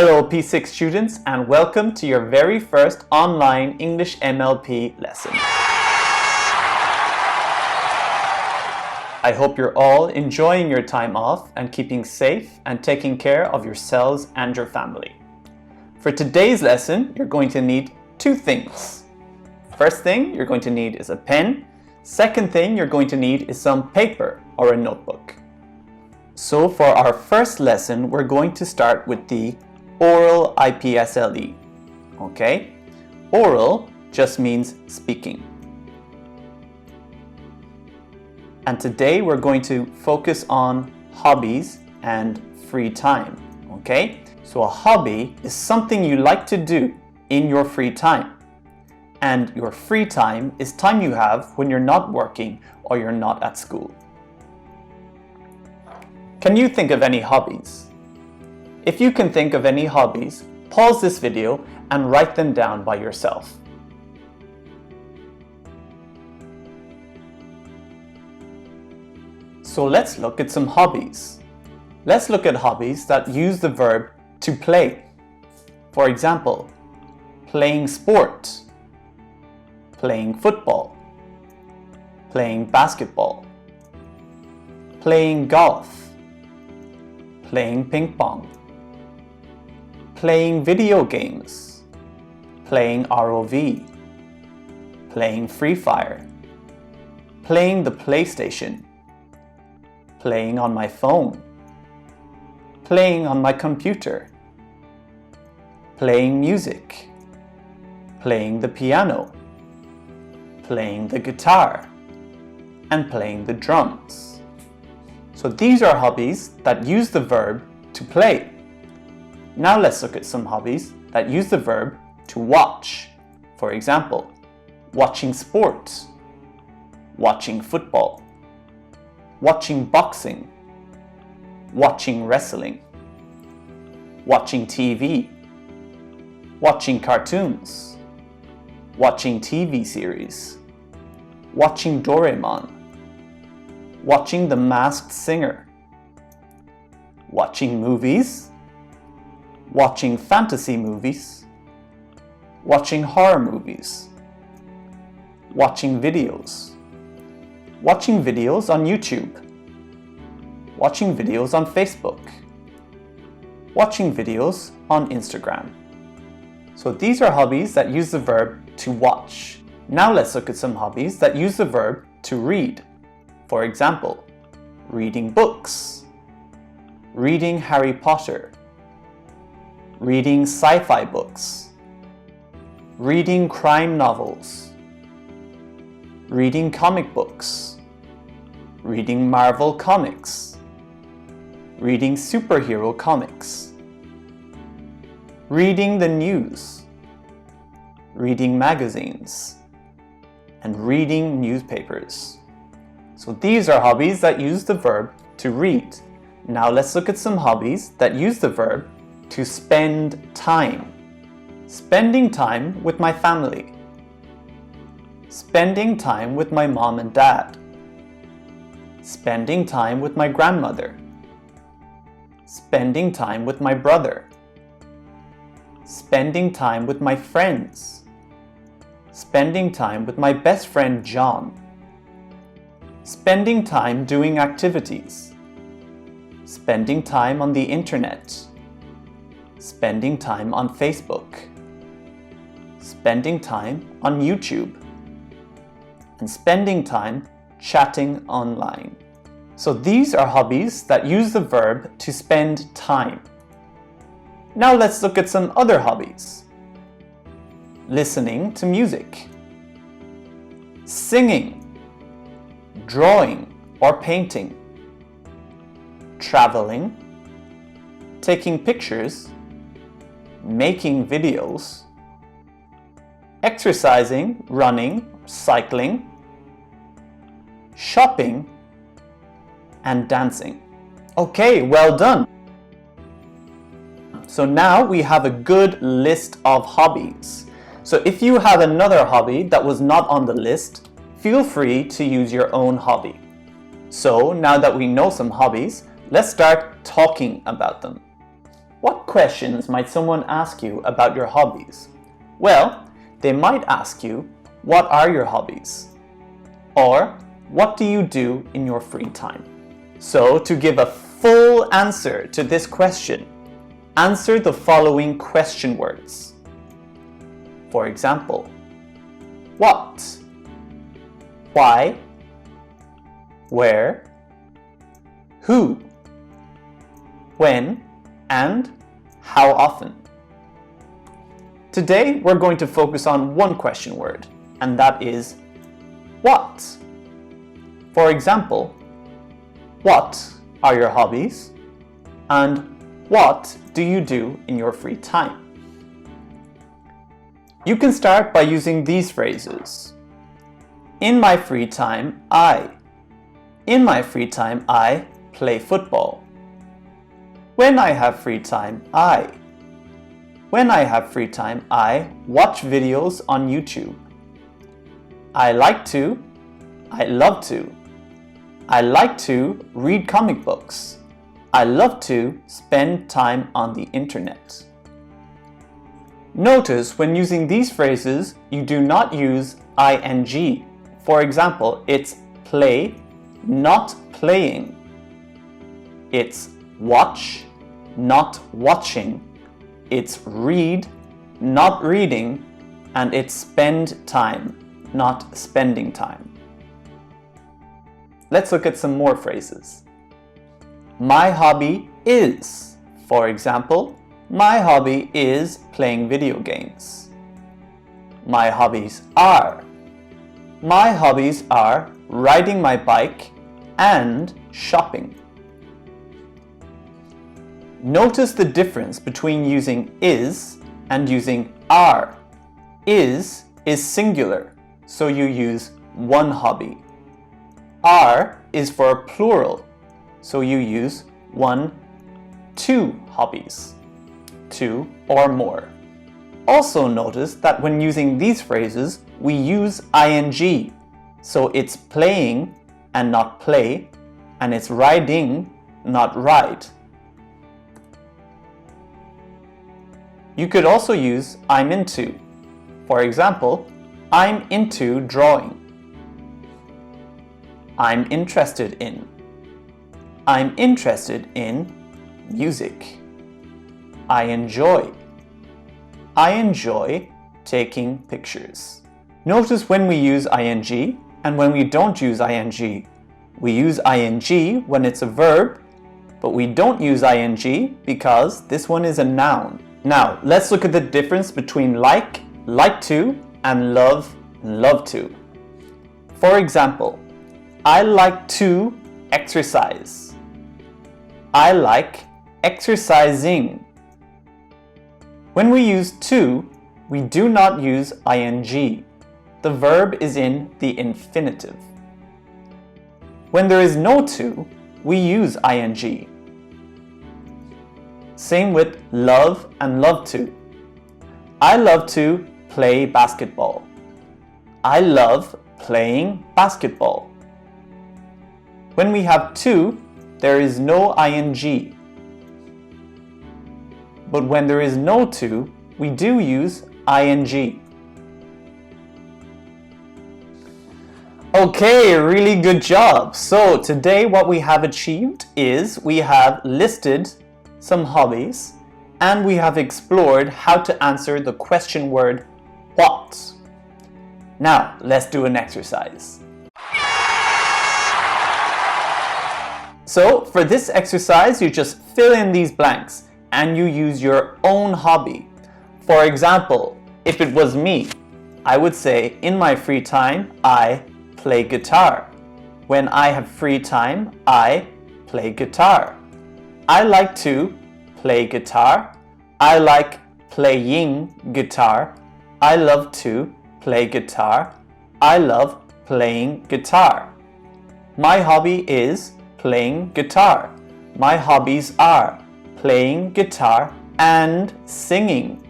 Hello P6 students and welcome to your very first online English MLP lesson. I hope you're all enjoying your time off and keeping safe and taking care of yourselves and your family. For today's lesson, you're going to need two things. First thing you're going to need is a pen. Second thing you're going to need is some paper or a notebook. So for our first lesson, we're going to start with the oral iPSL. Okay? Oral just means speaking. And today we're going to focus on hobbies and free time. Okay? So a hobby is something you like to do in your free time. And your free time is time you have when you're not working or you're not at school. Can you think of any hobbies? If you can think of any hobbies, pause this video and write them down by yourself. So let's look at some hobbies. Let's look at hobbies that use the verb to play. For example, playing sport, playing football, playing basketball, playing golf, playing ping pong, playing video games, playing ROV, playing Free Fire, playing the PlayStation, playing on my phone, playing on my computer, playing music, playing the piano, playing the guitar, and playing the drums. So these are hobbies that use the verb to play. Now let's look at some hobbies that use the verb to watch. For example, watching sports, watching football, watching boxing, watching wrestling, watching TV, watching cartoons, watching TV series, watching Doraemon, watching The Masked Singer, watching movies, watching fantasy movies, watching horror movies, watching videos on YouTube, watching videos on Facebook, watching videos on Instagram. So these are hobbies that use the verb to watch. Now let's look at some hobbies that use the verb to read. For example, reading books, reading Harry Potter, reading sci-fi books, reading crime novels, reading comic books, reading Marvel comics, reading superhero comics, reading the news, reading magazines, and reading newspapers. So these are hobbies that use the verb to read. Now let's look at some hobbies that use the verb to spend time. Spending time with my family. Spending time with my mom and dad. Spending time with my grandmother. Spending time with my brother. Spending time with my friends. Spending time with my best friend John. Spending time doing activities. Spending time on the internet. Spending time on Facebook. Spending time on YouTube. And spending time chatting online. So these are hobbies that use the verb to spend time. Now let's look at some other hobbies. Listening to music. Singing. Drawing or painting. Traveling. Taking pictures. Making videos. Exercising, running, cycling. Shopping. And dancing. Okay, well done. So now we have a good list of hobbies. So if you have another hobby that was not on the list, feel free to use your own hobby. So now that we know some hobbies, let's start talking about them. What questions might someone ask you about your hobbies? Well, they might ask you, what are your hobbies? Or, what do you do in your free time? So, to give a full answer to this question, answer the following question words. For example, what? Why? Where? Who? When? And how often? Today, we're going to focus on one question word, and that is what? For example, what are your hobbies? And what do you do in your free time? You can start by using these phrases. In my free time, In my free time, I play football. When I have free time, When I have free time, I watch videos on YouTube. I like to, I love to. I like to read comic books. I love to spend time on the internet. Notice when using these phrases, you do not use ing. For example, it's play, not playing. It's watch, not watching. It's read, not reading. And it's spend time, not spending time. Let's look at some more phrases. My hobby is, for example, my hobby is playing video games. My hobbies are. My hobbies are riding my bike and shopping. Notice the difference between using is and using are. Is singular, so you use one hobby. Are is for plural, so you use one, two hobbies, two or more. Also notice that when using these phrases, we use ing, so it's playing and not play, and it's riding, not ride. You could also use I'm into. For example, I'm into drawing. I'm interested in. I'm interested in music. I enjoy taking pictures. Notice when we use ing and when we don't use ing. We use ing when it's a verb, but we don't use ing because this one is a noun. Now, let's look at the difference between like to, and love to. For example, I like to exercise. I like exercising. When we use to, we do not use ing. The verb is in the infinitive. When there is no to, we use ing. Same with love and love to. I love to play basketball. I love playing basketball. When we have to, there is no ing. But when there is no to, we do use ing. Okay, really good job. So today what we have achieved is we have listed some hobbies and we have explored how to answer the question word what. Now, let's do an exercise. So, for this exercise, you just fill in these blanks and you use your own hobby. For example, if it was me, I would say, in my free time, I play guitar. When I have free time, I play guitar. I like to play guitar. I like playing guitar. I love to play guitar. I love playing guitar. My hobby is playing guitar. My hobbies are playing guitar and singing.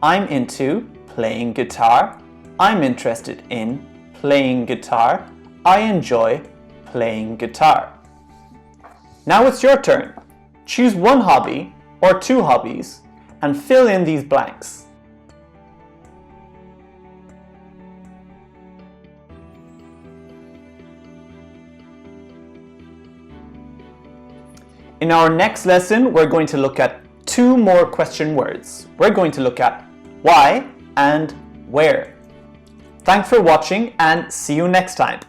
I'm into playing guitar. I'm interested in playing guitar. I enjoy playing guitar. Now it's your turn. Choose one hobby or 2 hobbies and fill in these blanks. In our next lesson, we're going to look at 2 more question words. We're going to look at why and where. Thanks for watching and see you next time.